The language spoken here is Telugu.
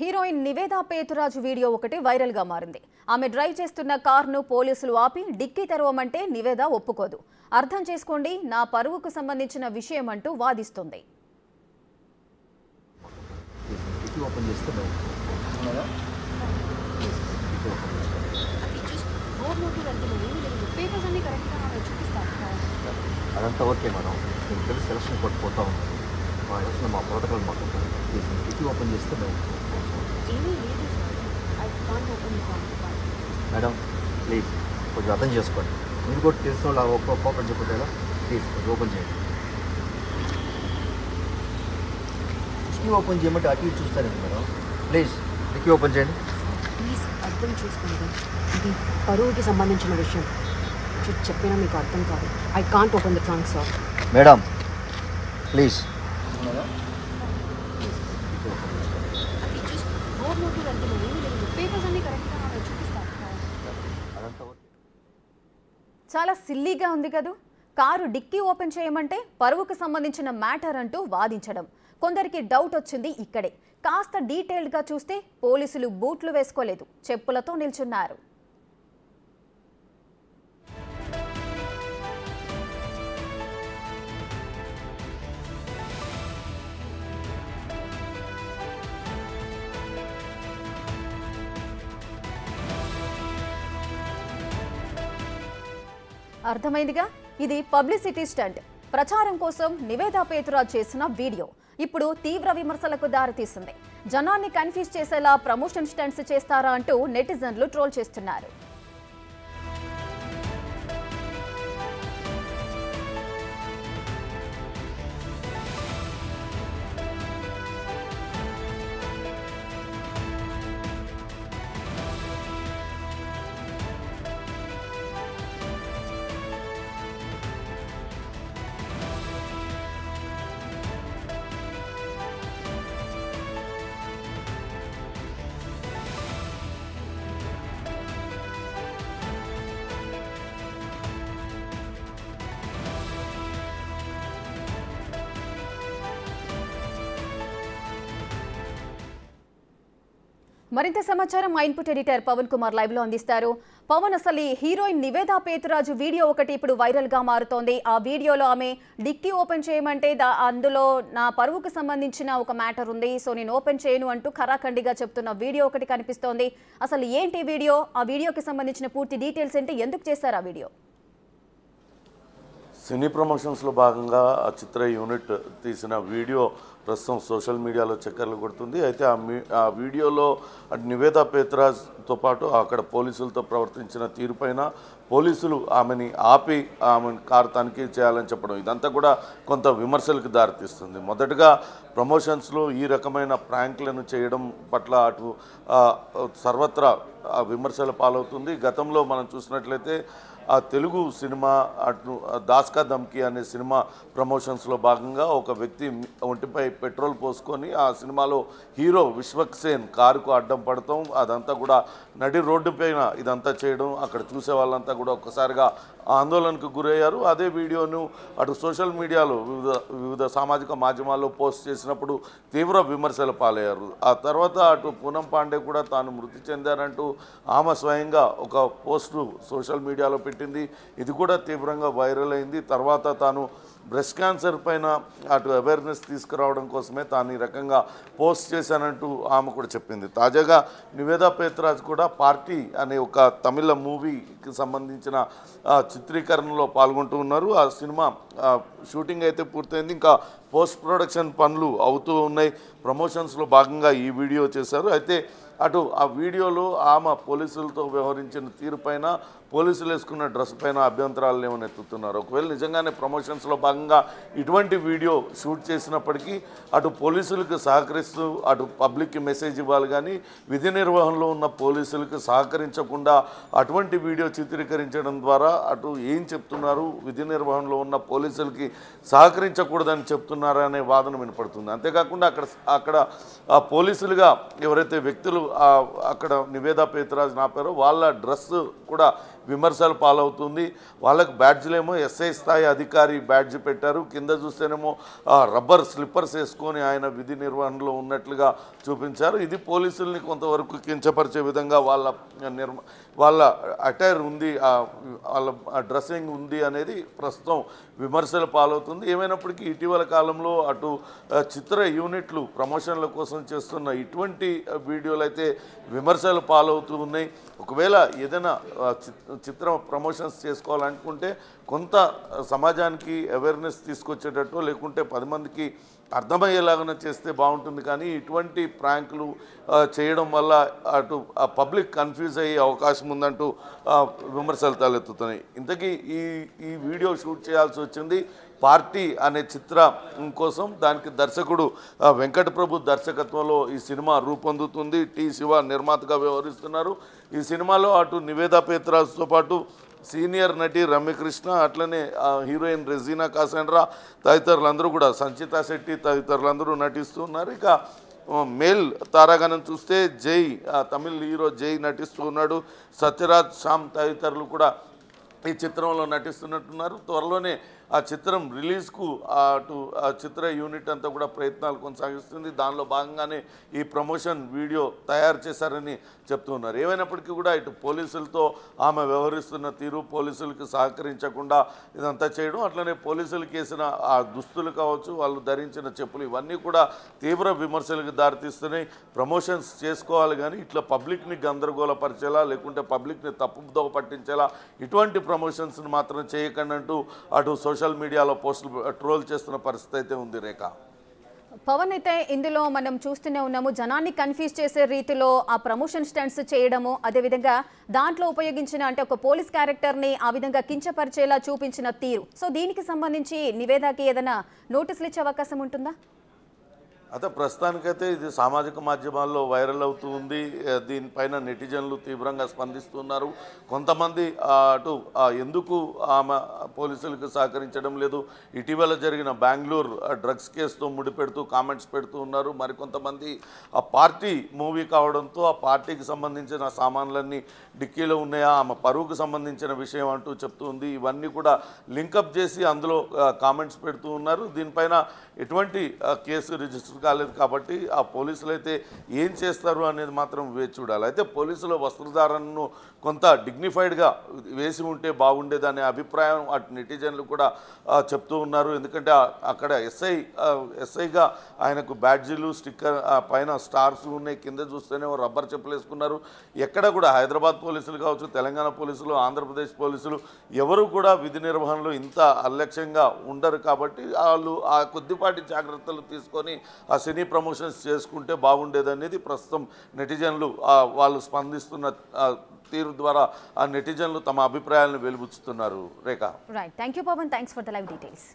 హీరోయిన్ నివేదా పేతురాజు వీడియో ఒకటి వైరల్ గా మారింది. ఆమె డ్రైవ్ చేస్తున్న కారును పోలీసులు ఆపి డిక్కీ తెరవమంటే నివేదా ఒప్పుకోదు. అర్థం చేసుకోండి, నా పరువుకు సంబంధించిన విషయం అంటూ వాదిస్తుంది. అదంతా ఓకే మేడం, నేను తెలిసి సెలక్షన్ కొట్టుకుపోతా ఉన్నాను. మా ఎలక్షన్ మా ప్రోటోకాల్ మాకు కిటికీ ఓపెన్ చేస్తే మేడం ప్లీజ్ కొంచెం అర్థం చేసుకోండి. మీరు కూడా తెలిసిన వాళ్ళు ఓపెన్ చెప్పేలా ప్లీజ్ కొంచెం ఓపెన్ చేయండి. కిటికీ ఓపెన్ చేయమంటే అటు ఇటు చూస్తారండి మేడం. ప్లీజ్ కిటికీ ఓపెన్ చేయండి. ప్లీజ్ అర్థం చేసుకోండి, ఇది పరువుకి సంబంధించిన విషయం. చెప్పినా మీకు అర్థం కాదు. I can't open the trunk sir. Madam please. చాలా సిల్లీగా ఉంది కదా. కారు డిక్కీ ఓపెన్ చేయమంటే పరువుకు సంబంధించిన మ్యాటర్ అంటూ వాదించడం. కొందరికి డౌట్ వచ్చింది ఇక్కడే. కాస్త డీటెయిల్డ్గా చూస్తే పోలీసులు బూట్లు వేసుకోలేదు, చెప్పులతో నిల్చున్నారు. అర్థమైందిగా, ఇది పబ్లిసిటీ స్టంట్. ప్రచారం కోసం నివేదా పేతురాజు చేసిన వీడియో ఇప్పుడు తీవ్ర విమర్శలకు దారితీసింది. జనాన్ని కన్ఫ్యూజ్ చేసేలా ప్రమోషన్ స్టంట్స్ చేస్తారా అంటూ నెటిజన్లు ట్రోల్ చేస్తున్నారు. మరింత సమాచారం మా input editor Pavan Kumar live లో అందిస్తారు. పవన్, అసలు హీరోయిన్ నివేదా పేతురాజు వీడియో ఒకటి ఇప్పుడు వైరల్ గా మారుతోంది. ఆ వీడియోలో ఆమె డిక్కీ ఓపెన్ చేయమంటే అందులో నా పరువుకు సంబంధించిన ఒక మ్యాటర్ ఉంది, సో నేను ఓపెన్ చేయను అంటూ ఖరాఖండిగా చెప్తున్న వీడియో ఒకటి కనిపిస్తోంది. అసలు ఏంటి వీడియో, ఆ వీడియోకి సంబంధించిన పూర్తి డీటెయిల్స్ ఏంటి, ఎందుకు చేశారు ఆ వీడియో? సినీ ప్రమోషన్స్లో భాగంగా ఆ చిత్ర యూనిట్ తీసిన వీడియో ప్రస్తుతం సోషల్ మీడియాలో చక్కర్లు కొడుతుంది. అయితే ఆ వీడియోలో నివేదా పేతురాజ్తో పాటు అక్కడ పోలీసులతో ప్రవర్తించిన తీరుపైన పోలీసులు ఆమెని ఆపి ఆమె కారు తనిఖీ చేయాలని చెప్పడం, ఇదంతా కూడా కొంత విమర్శలకు దారితీస్తుంది. మొదటగా ప్రమోషన్స్లో ఈ రకమైన ప్రాంక్లను చేయడం పట్ల అటు సర్వత్రా విమర్శల పాలవుతుంది. గతంలో మనం చూసినట్లయితే ఆ తెలుగు సినిమా అటు దాస్కా ధమ్కీ అనే సినిమా ప్రమోషన్స్లో భాగంగా ఒక వ్యక్తి ఒంటిపై పెట్రోల్ పోసుకొని ఆ సినిమాలో హీరో విశ్వక్సేన్ కారుకు అడ్డం పడతాం, అదంతా కూడా నడి రోడ్డు పైన ఇదంతా చేయడం, అక్కడ చూసే వాళ్ళంతా కూడా ఒక్కసారిగా ఆందోళనకు గురయ్యారు. అదే వీడియోను అటు సోషల్ మీడియాలో వివిధ సామాజిక మాధ్యమాల్లో పోస్ట్ చేసినప్పుడు తీవ్ర విమర్శల పాలయ్యారు. ఆ తర్వాత అటు పూనం పాండే కూడా తాను మృతి చెందారంటూ ఆమె స్వయంగా ఒక పోస్టు సోషల్ మీడియాలో పెట్టింది. ఇది కూడా తీవ్రంగా వైరల్ అయింది. తర్వాత తాను బ్రెస్ట్ క్యాన్సర్ పైన అటు అవేర్నెస్ తీసుకురావడం కోసమే తాను ఈ రకంగా పోస్ట్ చేశానంటూ ఆమె కూడా చెప్పింది. తాజాగా నివేదా పేతురాజ్ కూడా పార్టీ అనే ఒక తమిళ మూవీకి సంబంధించిన చిత్రీకరణలో పాల్గొంటూ ఉన్నారు. ఆ సినిమా షూటింగ్ అయితే పూర్తయింది, ఇంకా పోస్ట్ ప్రొడక్షన్ పనులు అవుతూ ఉన్నాయి. ప్రమోషన్స్లో భాగంగా ఈ వీడియో చేశారు. అయితే అటు ఆ వీడియోలో ఆమె పోలీసులతో వ్యవహరించిన తీరుపైన, పోలీసులు వేసుకున్న డ్రెస్ పైన అభ్యంతరాలు ఏమని ఎత్తుతున్నారు. ఒకవేళ నిజంగానే ప్రమోషన్స్లో భాగంగా ఇటువంటి వీడియో షూట్ చేసినప్పటికీ అటు పోలీసులకు సహకరిస్తూ అటు పబ్లిక్కి మెసేజ్ ఇవ్వాలి, కానీ విధి నిర్వహణలో ఉన్న పోలీసులకు సహకరించకుండా అటువంటి వీడియో చిత్రీకరించడం ద్వారా అటు ఏం చెప్తున్నారు, విధి నిర్వహణలో ఉన్న పోలీసులకి సహకరించకూడదని చెప్తున్నారా అనే వాదన వినపడుతుంది. అంతేకాకుండా అక్కడ పోలీసులుగా ఎవరైతే వ్యక్తులు అక్కడ నివేదా పేతురాజ్ నాపారో వాళ్ళ డ్రెస్ కూడా విమర్శలు పాలవుతుంది. వాళ్ళకు బ్యాడ్జ్లేమో ఎస్ఐ స్థాయి అధికారి బ్యాడ్జ్ పెట్టారు, కింద చూస్తేనేమో రబ్బర్ స్లిప్పర్స్ వేసుకొని ఆయన విధి నిర్వహణలో ఉన్నట్లుగా చూపించారు. ఇది పోలీసుల్ని కొంతవరకు కించపరిచే విధంగా వాళ్ళ అటైర్ ఉంది, వాళ్ళ డ్రెస్సింగ్ ఉంది అనేది ప్రస్తుతం విమర్శల పాలవుతుంది. ఏమైనప్పటికీ ఇటీవల కాలంలో అటు చిత్ర యూనిట్లు ప్రమోషన్ల కోసం చేస్తున్న ఇటువంటి వీడియోలు అయితే విమర్శలు పాలవుతూ ఉన్నాయి. ఒకవేళ ఏదైనా చిత్ర ప్రమోషన్స్ చేసుకోవాలనుకుంటే కొంత సమాజానికి అవేర్నెస్ తీసుకొచ్చేటట్టు లేకుంటే 10 మందికి అర్థమయ్యేలాగా చేస్తే బాగుంటుంది. కానీ ఇటువంటి ప్రాంకులు చేయడం వల్ల అటు పబ్లిక్ కన్ఫ్యూజ్ అయ్యే అవకాశం ఉందంటూ విమర్శలు తలెత్తుతున్నాయి. ఇంతకీ ఈ వీడియో షూట్ చేయాల్సి వచ్చింది పార్టీ అనే చిత్రం కోసం. దానికి దర్శకుడు వెంకట ప్రభు దర్శకత్వంలో ఈ సినిమా రూపొందుతుంది. టి శివ నిర్మాతగా వ్యవహరిస్తున్నారు. ఈ సినిమాలో అటు నివేదా పేతురాజ్తో పాటు సీనియర్ నటి రమ్యకృష్ణ, అట్లనే హీరోయిన్ రెజీనా కాసండ్రా తదితరులందరూ కూడా, సంచితా శెట్టి తదితరులందరూ నటిస్తున్నారు. ఇక మేల్ తారాగణం చూస్తే జై, తమిళ్ హీరో జై నటిస్తూ ఉన్నాడు. సత్యరాజ్ శ్యామ్ తదితరులు కూడా ఈ చిత్రంలో నటిస్తున్నట్టున్నారు. త్వరలోనే ఆ చిత్రం రిలీజ్కు అటు ఆ చిత్ర యూనిట్ అంతా కూడా ప్రయత్నాలు కొనసాగిస్తుంది. దానిలో భాగంగానే ఈ ప్రమోషన్ వీడియో తయారు చేశారని చెప్తున్నారు. ఏమైనప్పటికీ కూడా ఇటు పోలీసులతో ఆమె వ్యవహరిస్తున్న తీరు, పోలీసులకు సహకరించకుండా ఇదంతా చేయడం, అట్లనే పోలీసులకు వేసిన ఆ దుస్తులు కావచ్చు, వాళ్ళు ధరించిన చెప్పులు, ఇవన్నీ కూడా తీవ్ర విమర్శలకు దారితీస్తున్నాయి. ప్రమోషన్స్ చేసుకోవాలి కానీ ఇట్లా పబ్లిక్ని గందరగోళపరిచేలా లేకుంటే పబ్లిక్ని తప్పుదో పట్టించేలా ఇటువంటి ప్రమోషన్స్ని మాత్రం చేయకండి అంటూ అటు సోషల్ మీడియాలో పోస్టులు ట్రోల్ చేస్తున్న పరిస్థితి అయితే ఉంది. రేఖ, పవన్ అయితే ఇందులో మనం చూస్తూనే ఉన్నాము, జనాన్ని కన్ఫ్యూజ్ చేసే రీతిలో ఆ ప్రమోషన్ స్టంట్స్ చేయడము, అదేవిధంగా దాంట్లో ఉపయోగించిన అంటే ఒక పోలీస్ క్యారెక్టర్ని ఆ విధంగా కించపరిచేలా చూపించిన తీరు. సో దీనికి సంబంధించి నివేదాకి ఏదైనా నోటీసులు ఇచ్చే అవకాశం ఉంటుందా? అయితే ప్రస్తుతానికైతే ఇది సామాజిక మాధ్యమాల్లో వైరల్ అవుతూ ఉంది. దీనిపైన నెటిజన్లు తీవ్రంగా స్పందిస్తున్నారు. కొంతమంది అటు ఎందుకు ఆమె పోలీసులకు సహకరించడం లేదు, ఇటీవల జరిగిన బెంగళూరు డ్రగ్స్ కేసుతో ముడిపెడుతూ కామెంట్స్ పెడుతూ ఉన్నారు. మరికొంతమంది ఆ పార్టీ మూవీ కావడంతో ఆ పార్టీకి సంబంధించిన సామాన్లన్నీ డిక్కీలో ఉన్నాయా, ఆమె పరువుకు సంబంధించిన విషయం అంటూ చెప్తూ ఉంది. ఇవన్నీ కూడా లింకప్ చేసి అందులో కామెంట్స్ పెడుతూ ఉన్నారు. దీనిపైన ఎటువంటి కేసు రిజిస్టర్ కాలేదు కాబట్టి ఆ పోలీసులు అయితే ఏం చేస్తారు అనేది మాత్రం వేచి చూడాలి. అయితే పోలీసుల వస్త్రధారణను కొంత డిగ్నిఫైడ్గా వేసి ఉంటే బాగుండేదనే అభిప్రాయం అటు నెటిజన్లు కూడా చెప్తూ ఉన్నారు. ఎందుకంటే అక్కడ ఎస్ఐగా ఆయనకు బ్యాడ్జీలు, స్టిక్కర్, పైన స్టార్స్ ఉన్నాయి, కింద చూస్తేనే రబ్బర్ చెప్పులు వేసుకున్నారు. ఎక్కడ కూడా హైదరాబాద్ పోలీసులు కావచ్చు, తెలంగాణ పోలీసులు, ఆంధ్రప్రదేశ్ పోలీసులు ఎవరు కూడా విధి నిర్వహణలో ఇంత అలక్ష్యంగా ఉండరు. కాబట్టి వాళ్ళు ఆ కొద్దిపాటి జాగ్రత్తలు తీసుకొని ఆ సినీ ప్రమోషన్స్ చేసుకుంటే బాగుండేదనేది ప్రస్తుతం నెటిజన్లు వాళ్ళు స్పందిస్తున్న తీరు ద్వారా ఆ నెటిజన్లు తమ అభిప్రాయాలను వెలిబుచ్చుతున్నారు. Rekha, right, thank you Pawan, thanks for the live details.